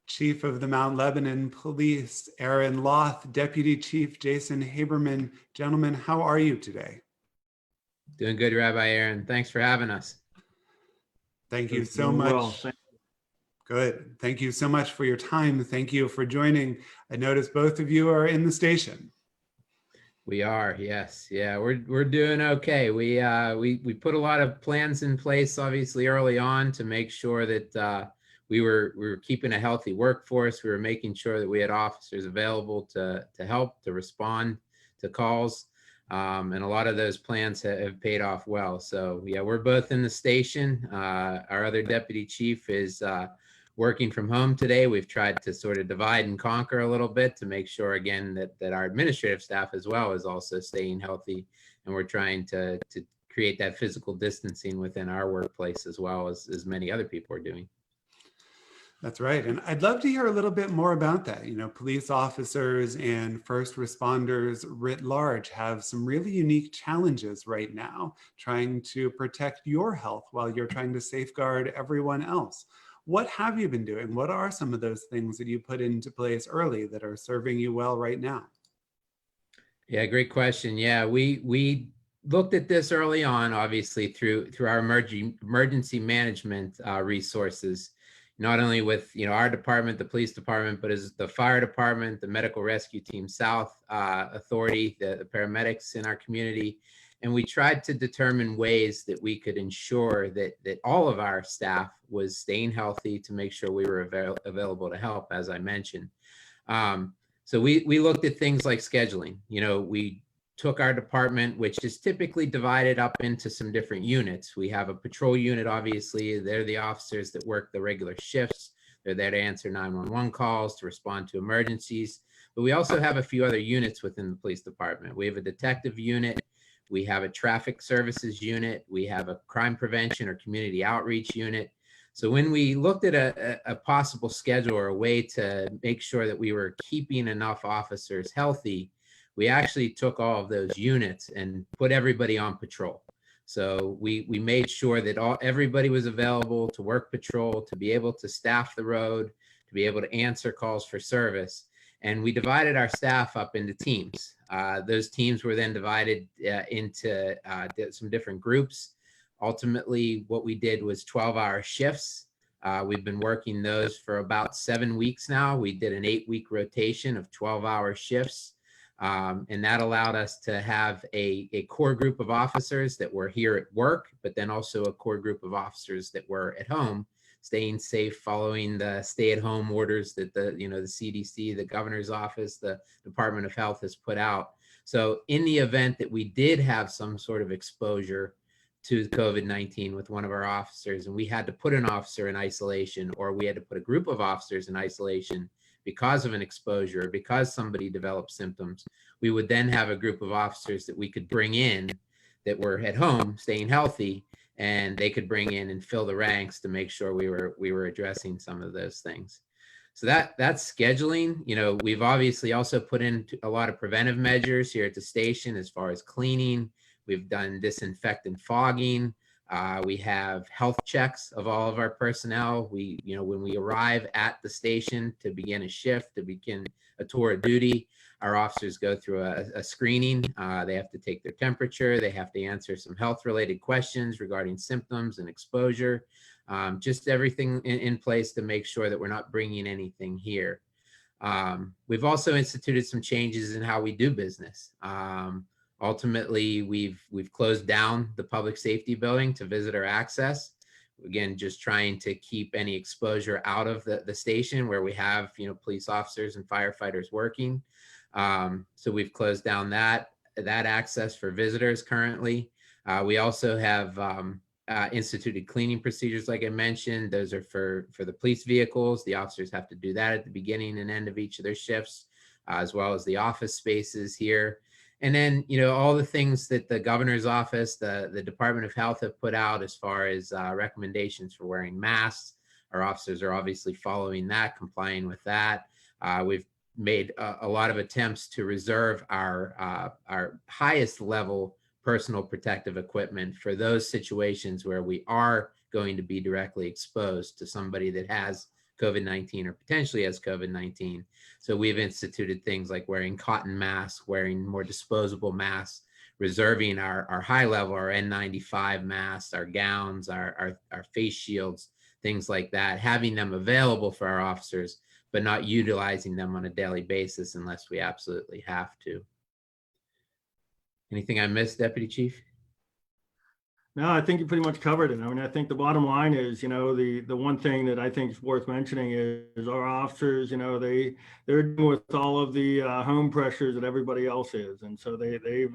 Chief of the Mount Lebanon Police, Aaron Lauth, Deputy Chief Jason Haberman. Gentlemen, how are you today? Doing good, Rabbi Aaron. Thanks for having us. Thank you so Doing well. much. Good. Thank you so much for your time. Thank you for joining. I noticed both of you are in the station. We are, yes. Yeah, we're doing okay. We put a lot of plans in place, obviously, early on to make sure that we were keeping a healthy workforce. We were making sure that we had officers available to help, to respond to calls. And a lot of those plans have paid off well. So yeah, we're both in the station. Our other deputy chief is working from home today. We've tried to sort of divide and conquer a little bit to make sure, again, that our administrative staff as well is also staying healthy. And we're trying to create that physical distancing within our workplace as well as many other people are doing. That's right. And I'd love to hear a little bit more about that. Police officers and first responders writ large have some really unique challenges right now, trying to protect your health while you're trying to safeguard everyone else. What have you been doing? What are some of those things that you put into place early that are serving you well right now? Yeah, great question. Yeah, we looked at this early on, obviously through our emergency management resources, not only with our department, the police department, but as the fire department, the medical rescue team South authority, the paramedics in our community. And we tried to determine ways that we could ensure that all of our staff was staying healthy to make sure we were available to help, as I mentioned. So we looked at things like scheduling. We took our department, which is typically divided up into some different units. We have a patrol unit, obviously. They're the officers that work the regular shifts. They're there to answer 911 calls, to respond to emergencies. But we also have a few other units within the police department. We have a detective unit. We have a traffic services unit. We have a crime prevention or community outreach unit. So when we looked at a possible schedule or a way to make sure that we were keeping enough officers healthy, we actually took all of those units and put everybody on patrol. So we made sure that everybody was available to work patrol, to be able to staff the road, to be able to answer calls for service. And we divided our staff up into teams. Those teams were then divided into some different groups. Ultimately, what we did was 12-hour shifts. We've been working those for about 7 weeks now. We did an 8-week rotation of 12-hour shifts. And that allowed us to have a core group of officers that were here at work, but then also a core group of officers that were at home, staying safe, following the stay-at-home orders that the CDC, the governor's office, the Department of Health has put out. So in the event that we did have some sort of exposure to COVID-19 with one of our officers, and we had to put an officer in isolation, or we had to put a group of officers in isolation because of an exposure, because somebody developed symptoms, we would then have a group of officers that we could bring in that were at home staying healthy, and they could bring in and fill the ranks to make sure we were addressing some of those things. So that's scheduling. We've obviously also put in a lot of preventive measures here at the station as far as cleaning. We've done disinfectant fogging. We have health checks of all of our personnel. When we arrive at the station to begin a shift, to begin a tour of duty, our officers go through a screening. They have to take their temperature. They have to answer some health-related questions regarding symptoms and exposure. Just everything in place to make sure that we're not bringing anything here. We've also instituted some changes in how we do business. Ultimately, we've closed down the public safety building to visitor access. Again, just trying to keep any exposure out of the station where we have police officers and firefighters working. So we've closed down that access for visitors currently. We also have instituted cleaning procedures, like I mentioned. Those are for the police vehicles. The officers have to do that at the beginning and end of each of their shifts, as well as the office spaces here. And then, all the things that the governor's office, the Department of Health have put out as far as recommendations for wearing masks. Our officers are obviously following that, complying with that. We've made a lot of attempts to reserve our highest level personal protective equipment for those situations where we are going to be directly exposed to somebody that has COVID-19 or potentially has COVID-19. So we've instituted things like wearing cotton masks, wearing more disposable masks, reserving our high level, our N95 masks, our gowns, our face shields, things like that, having them available for our officers, but not utilizing them on a daily basis unless we absolutely have to. Anything I missed, Deputy Chief? No, I think you pretty much covered it. I mean, I think the bottom line is, the one thing that I think is worth mentioning is our officers, they're dealing with all of the home pressures that everybody else is, and so they've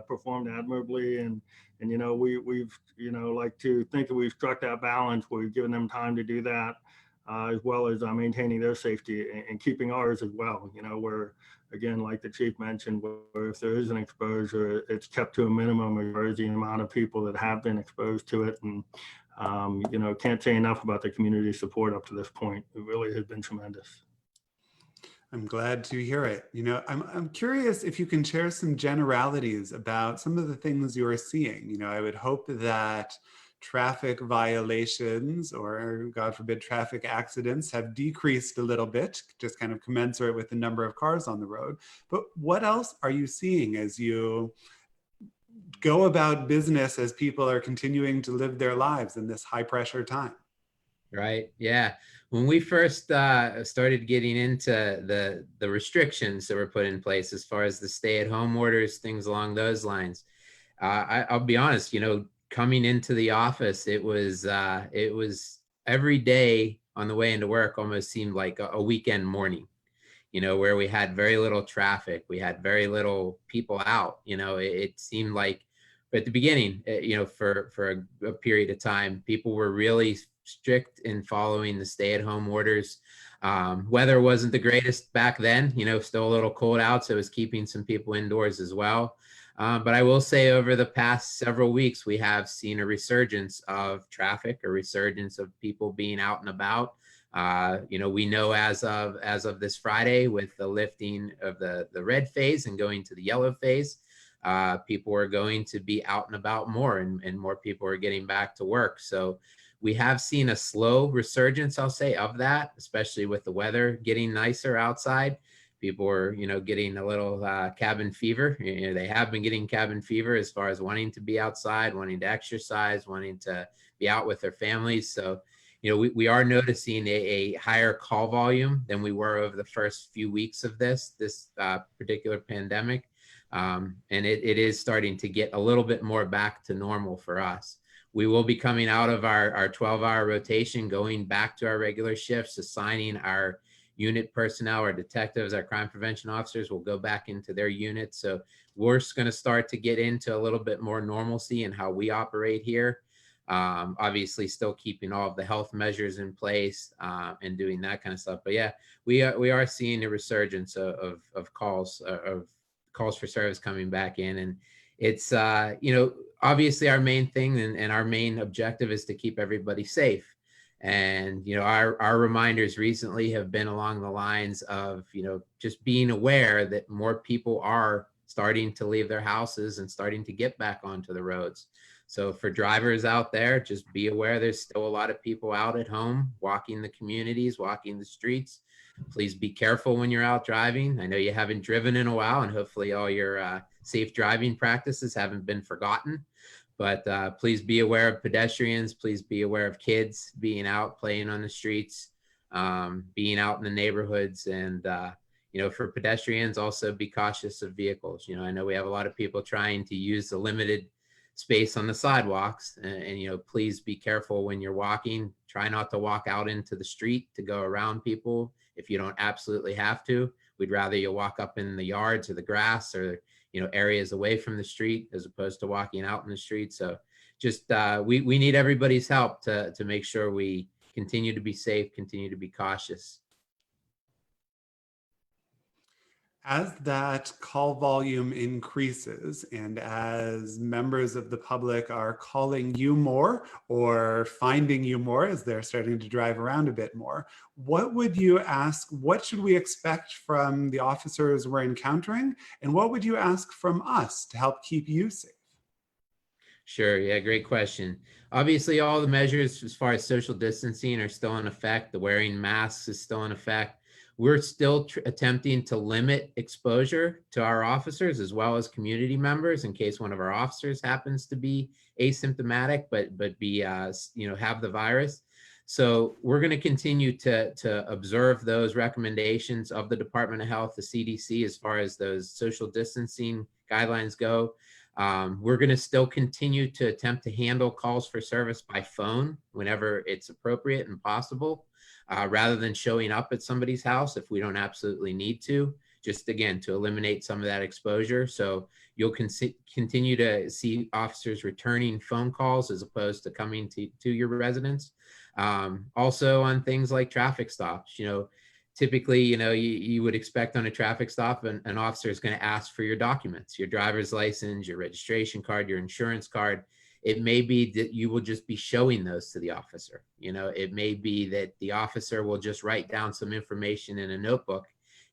performed admirably, and we've like to think that we've struck that balance where we've given them time to do that, as well as maintaining their safety and keeping ours as well. Where, again, like the chief mentioned, where if there is an exposure, it's kept to a minimum as far as the amount of people that have been exposed to it. And, can't say enough about the community support up to this point. It really has been tremendous. I'm glad to hear it. I'm curious if you can share some generalities about some of the things you are seeing. I would hope that traffic violations, or God forbid, traffic accidents have decreased a little bit, just kind of commensurate with the number of cars on the road. But what else are you seeing as you go about business, as people are continuing to live their lives in this high pressure time? Right. Yeah. When we first started getting into the restrictions that were put in place as far as the stay-at-home orders, things along those lines, I'll be honest, coming into the office, it was every day on the way into work almost seemed like a weekend morning, where we had very little traffic, we had very little people out. It seemed like at the beginning, for a period of time, people were really strict in following the stay-at-home orders. Weather wasn't the greatest back then, still a little cold out, so it was keeping some people indoors as well. But I will say over the past several weeks, we have seen a resurgence of traffic, a resurgence of people being out and about. We know as of this Friday, with the lifting of the red phase and going to the yellow phase, people are going to be out and about more, and more people are getting back to work. So we have seen a slow resurgence, I'll say, of that, especially with the weather getting nicer outside. People are, getting a little cabin fever. They have been getting cabin fever as far as wanting to be outside, wanting to exercise, wanting to be out with their families. So, we are noticing a higher call volume than we were over the first few weeks of this particular pandemic. And it is starting to get a little bit more back to normal for us. We will be coming out of our 12-hour rotation, going back to our regular shifts, assigning our unit personnel, our detectives, our crime prevention officers will go back into their units. So we're going to start to get into a little bit more normalcy in how we operate here. Obviously still keeping all of the health measures in place, and doing that kind of stuff. But yeah, we are seeing a resurgence of calls for service coming back in. And it's, obviously our main thing and our main objective is to keep everybody safe. And, our reminders recently have been along the lines of, just being aware that more people are starting to leave their houses and starting to get back onto the roads. So for drivers out there, just be aware there's still a lot of people out at home, walking the communities, walking the streets. Please be careful when you're out driving. I know you haven't driven in a while, and hopefully all your safe driving practices haven't been forgotten. But please be aware of pedestrians. Please be aware of kids being out playing on the streets, being out in the neighborhoods. And, for pedestrians, also be cautious of vehicles. I know we have a lot of people trying to use the limited space on the sidewalks, and please be careful when you're walking. Try not to walk out into the street to go around people if you don't absolutely have to. We'd rather you walk up in the yards or the grass or areas away from the street as opposed to walking out in the street. So just we need everybody's help to make sure we continue to be safe, continue to be cautious. As that call volume increases, and as members of the public are calling you more or finding you more as they're starting to drive around a bit more, what would you ask? What should we expect from the officers we're encountering? And what would you ask from us to help keep you safe? Sure. Yeah, great question. Obviously, all the measures as far as social distancing are still in effect. The wearing masks is still in effect. We're still attempting to limit exposure to our officers as well as community members in case one of our officers happens to be asymptomatic, but be have the virus. So we're going to continue to observe those recommendations of the Department of Health, the CDC, as far as those social distancing guidelines go. We're going to still continue to attempt to handle calls for service by phone whenever it's appropriate and possible, rather than showing up at somebody's house if we don't absolutely need to, just again, to eliminate some of that exposure. So you'll continue to see officers returning phone calls as opposed to coming to your residence. Also on things like traffic stops, typically, you would expect on a traffic stop, an officer is going to ask for your documents, your driver's license, your registration card, your insurance card. It may be that you will just be showing those to the officer. It may be that the officer will just write down some information in a notebook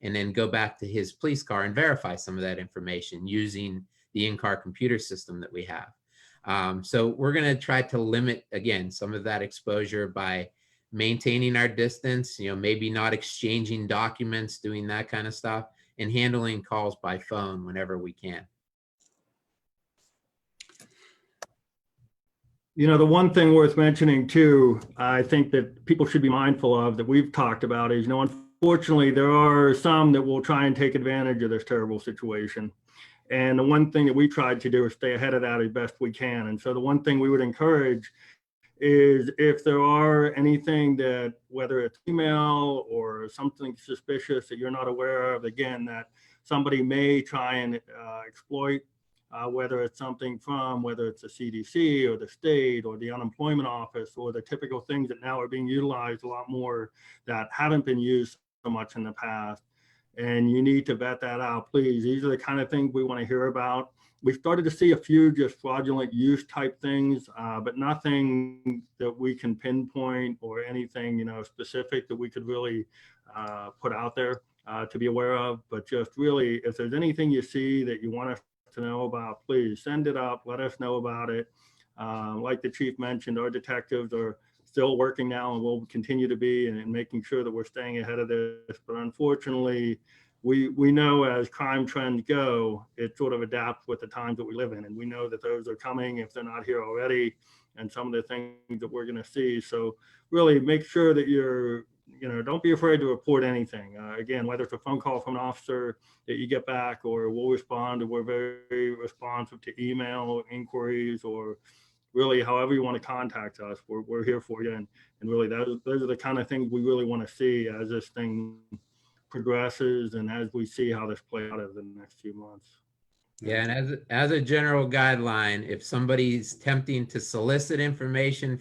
and then go back to his police car and verify some of that information using the in-car computer system that we have. So we're going to try to limit, again, some of that exposure by maintaining our distance, maybe not exchanging documents, doing that kind of stuff, and handling calls by phone whenever we can. The one thing worth mentioning too, I think that people should be mindful of that we've talked about is, unfortunately, there are some that will try and take advantage of this terrible situation. And the one thing that we tried to do is stay ahead of that as best we can. And so the one thing we would encourage is if there are anything that, whether it's email or something suspicious that you're not aware of, again, that somebody may try and exploit, whether it's something from, whether it's the CDC or the state or the unemployment office or the typical things that now are being utilized a lot more that haven't been used so much in the past. And you need to vet that out, please. These are the kind of things we want to hear about. We've started to see a few just fraudulent use type things, but nothing that we can pinpoint or anything, specific that we could really put out there to be aware of. But just really, if there's anything you see that you want us to know about, please send it up, let us know about it. Like the chief mentioned, our detectives are still working now and will continue to be and making sure that we're staying ahead of this. But unfortunately, we know as crime trends go, it sort of adapts with the times that we live in. And we know that those are coming if they're not here already, and some of the things that we're going to see. So really make sure that you're, don't be afraid to report anything. Again, whether it's a phone call from an officer that you get back, or we'll respond, and we're very responsive to email inquiries, or really however you want to contact us, we're here for you. And really those are the kind of things we really want to see as this thing progresses and as we see how this plays out over the next few months. Yeah, and as a general guideline, if somebody's attempting to solicit information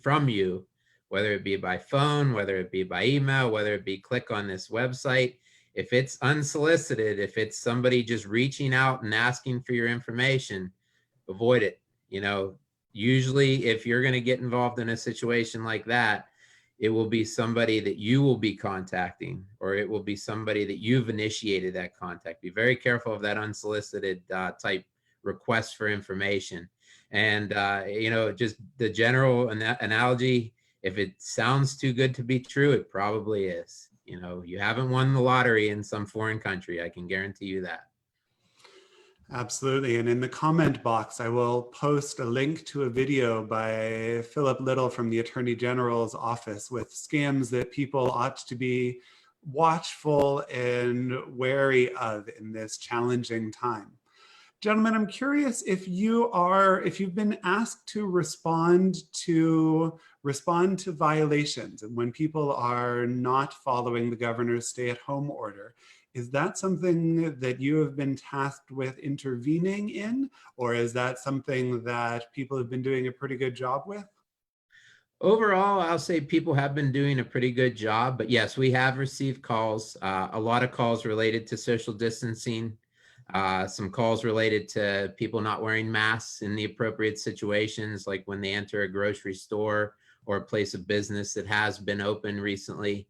from you, whether it be by phone, whether it be by email, whether it be click on this website, if it's unsolicited, if it's somebody just reaching out and asking for your information, avoid it. Usually if you're going to get involved in a situation like that, it will be somebody that you will be contacting, or it will be somebody that you've initiated that contact. Be very careful of that unsolicited type request for information. And, just the general analogy, if it sounds too good to be true, it probably is. You haven't won the lottery in some foreign country. I can guarantee you that. Absolutely. And in the comment box, I will post a link to a video by Philip Little from the Attorney General's office with scams that people ought to be watchful and wary of in this challenging time. Gentlemen, I'm curious if you've been asked to respond to violations and when people are not following the governor's stay-at-home order. Is that something that you have been tasked with intervening in, or is that something that people have been doing a pretty good job with? Overall, I'll say people have been doing a pretty good job, but yes, we have received calls, a lot of calls related to social distancing, some calls related to people not wearing masks in the appropriate situations, like when they enter a grocery store or a place of business that has been open recently.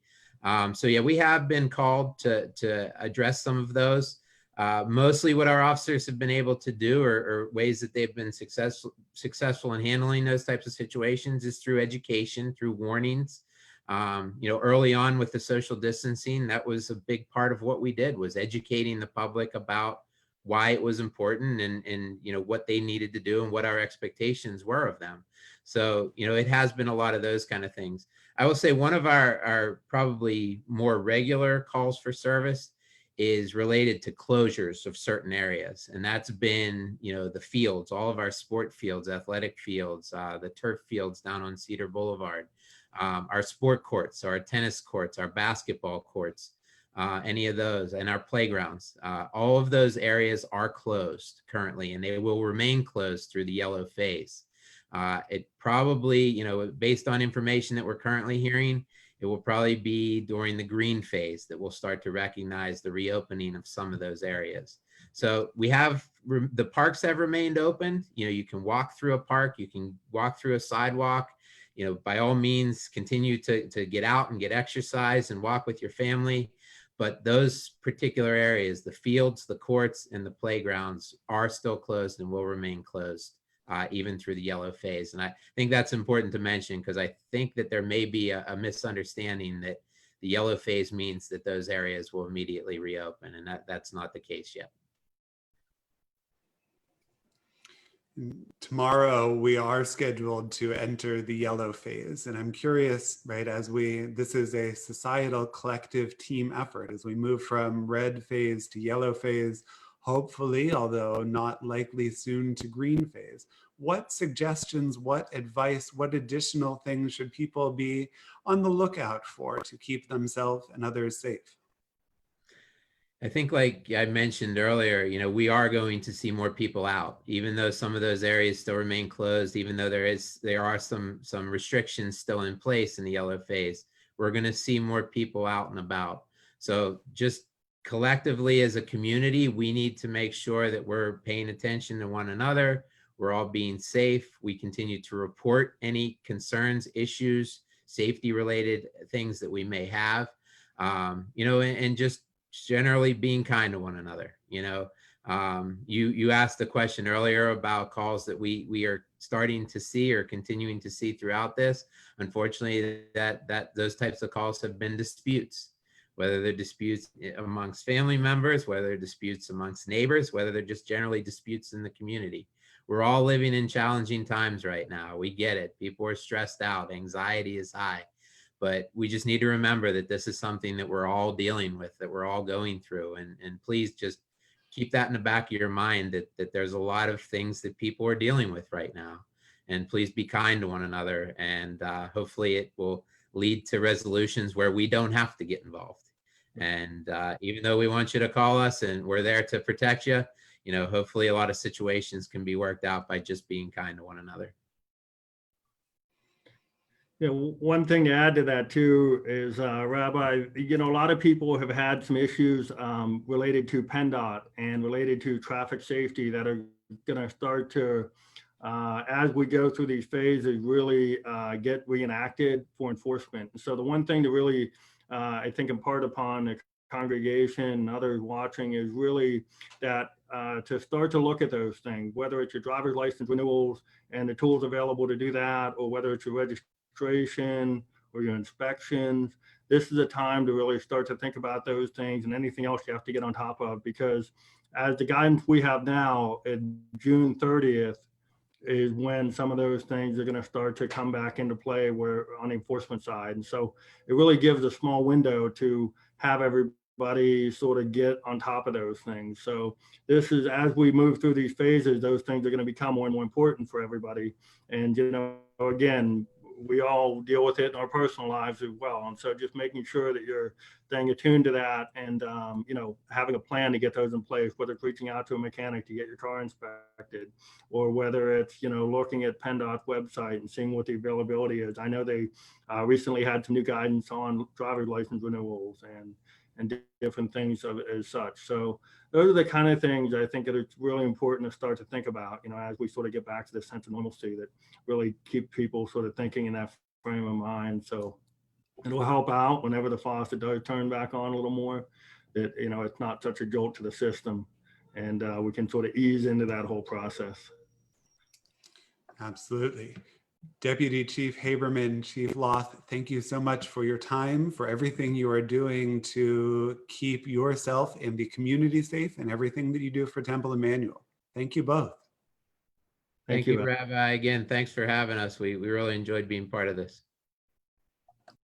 So yeah, we have been called to address some of those. Mostly what our officers have been able to do, or ways that they've been successful in handling those types of situations, is through education, through warnings. Early on with the social distancing, that was a big part of what we did, was educating the public about why it was important, and what they needed to do and what our expectations were of them. So, it has been a lot of those kind of things. I will say one of our probably more regular calls for service is related to closures of certain areas. And that's been, the fields, all of our sport fields, athletic fields, the turf fields down on Cedar Boulevard, our sport courts, our tennis courts, our basketball courts, any of those, and our playgrounds. All of those areas are closed currently, and they will remain closed through the yellow phase. It probably, based on information that we're currently hearing, it will probably be during the green phase that we'll start to recognize the reopening of some of those areas. So we have, the parks have remained open. You can walk through a park, you can walk through a sidewalk, by all means, continue to get out and get exercise and walk with your family. But those particular areas, the fields, the courts, and the playgrounds, are still closed and will remain closed even through the yellow phase. And I think that's important to mention, because I think that there may be a misunderstanding that the yellow phase means that those areas will immediately reopen, and that's not the case yet. Tomorrow we are scheduled to enter the yellow phase, and I'm curious, right, this is a societal collective team effort as we move from red phase to yellow phase, hopefully, although not likely soon, to green phase. What suggestions, what advice, what additional things should people be on the lookout for to keep themselves and others safe? I think, like I mentioned earlier, we are going to see more people out, even though some of those areas still remain closed, even though there are some restrictions still in place in the yellow phase. We're going to see more people out and about. So just collectively as a community, we need to make sure that we're paying attention to one another. We're all being safe. We continue to report any concerns, issues, safety related things that we may have, and just generally being kind to one another. You asked the question earlier about calls that we are starting to see or continuing to see throughout this. Unfortunately, that those types of calls have been disputes, whether they're disputes amongst family members, whether they're disputes amongst neighbors, whether they're just generally disputes in the community. We're all living in challenging times right now. We get it. People are stressed out. Anxiety is high. But we just need to remember that this is something that we're all dealing with, that we're all going through. And please just keep that in the back of your mind, that there's a lot of things that people are dealing with right now. And please be kind to one another. And hopefully it will lead to resolutions where we don't have to get involved. And even though we want you to call us and we're there to protect you, hopefully a lot of situations can be worked out by just being kind to one another. Yeah, one thing to add to that too is, Rabbi, a lot of people have had some issues related to PennDOT and related to traffic safety that are going to start to, as we go through these phases, really get reenacted for enforcement. So the one thing to really, I think, impart upon the congregation and others watching is really that to start to look at those things, whether it's your driver's license renewals and the tools available to do that, or whether it's your registration or your inspections. This is a time to really start to think about those things and anything else you have to get on top of, because as the guidance we have now, June 30th is when some of those things are going to start to come back into play where on the enforcement side. And so it really gives a small window to have everybody sort of get on top of those things. So this is, as we move through these phases, those things are going to become more and more important for everybody. And, again, we all deal with it in our personal lives as well. And so just making sure that you're staying attuned to that and, having a plan to get those in place, whether it's reaching out to a mechanic to get your car inspected, or whether it's, looking at PennDOT's website and seeing what the availability is. I know they recently had some new guidance on driver's license renewals and different things as such. So those are the kind of things I think that it's really important to start to think about, as we sort of get back to this sense of normalcy, that really keep people sort of thinking in that frame of mind. So it'll help out whenever the faucet does turn back on a little more, that, it's not such a jolt to the system, and we can sort of ease into that whole process. Absolutely. Deputy Chief Haberman, Chief Lauth, thank you so much for your time, for everything you are doing to keep yourself and the community safe, and everything that you do for Temple Emmanuel. Thank you both. Thank you, Rabbi. Again, thanks for having us. We really enjoyed being part of this.